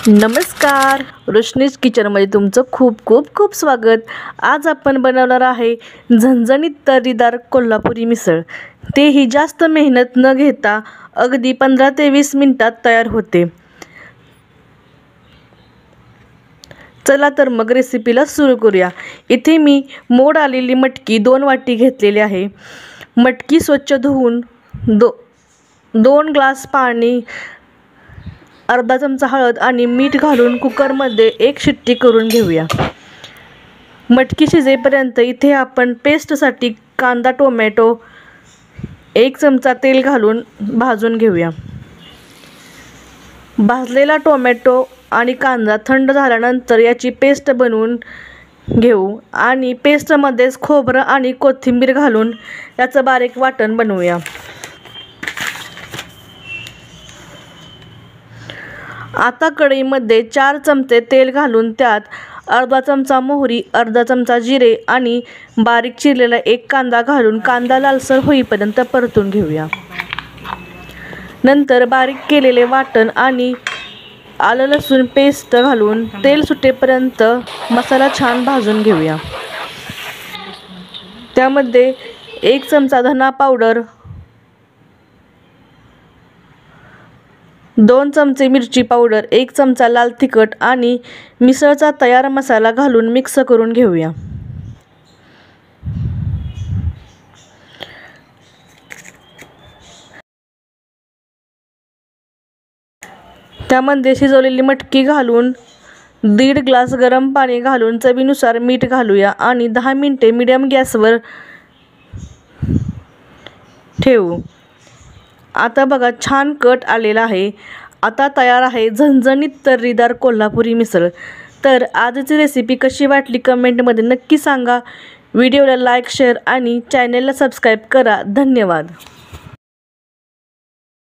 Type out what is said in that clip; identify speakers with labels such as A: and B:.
A: नमस्कार, रोशनीज किचनमध्ये तुमचं खूप खूप खूप स्वागत। आज आपण बनवणार आहे झणझणीत तर्रीदार कोल्हापुरी मिसळ। तेही जास्त मेहनत न घेता अगदी 15 ते 20 मिनिटात तयार होते। चला तर मग रेसिपीला सुरू करूया। इथे मी मोड आलेली मटकी 2 वाटी घेतलेली आहे। मटकी स्वच्छ धुवून 2 ग्लास पाणी, अर्धा चमचा हळद आणि मीठ घालून कुकरमध्ये 1 शिट्टी करून घेऊया। मटकी शिजेपर्यंत इथे आपण पेस्टसाठी कांदा, टोमॅटो 1 चमचा तेल घालून भाजून घेऊया। भाजलेला टोमॅटो आणि कांदा थंड झाल्यानंतर याची पेस्ट बनवून घेऊ आणि पेस्टमध्येच खोबरं आणि कोथिंबीर घालून याचं बारीक वाटण बनवूया। आता कढईमध्ये 4 चमचे तेल घालून त्यात अर्धा चमचा मोहरी, अर्धा चमचा जिरे आणि बारीक चिरलेला 1 कांदा घालून कांदा लालसर होईपर्यंत परतून घेऊया। नंतर बारीक केलेले वाटण आणि आलं लसूण पेस्ट घालून तेल सुटेपर्यंत मसाला छान भाजून घेऊया। त्यामध्ये 1 चमचा धना पावडर, 2 चमचे मिरची पावडर, 1 चमचा लाल तिखट आणि मिसळचा तयार मसाला घालून मिक्स करून घेऊया। त्यामध्ये शिजवलेली मटकी घालून 1.5 ग्लास गरम पाणी घालून चवीनुसार मीठ घालूया आणि 10 मिनिटे मीडियम गॅसवर ठेवू। आता बघा छान कट आलेला आहे। आता तयार आहे झणझणीत तर्रीदार कोल्हापुरी मिसळ। तर आजची रेसिपी कशी वाटली कमेंटमध्ये नक्की सांगा। व्हिडिओला लाईक, शेअर आणि चॅनलला सबस्क्राईब करा। धन्यवाद।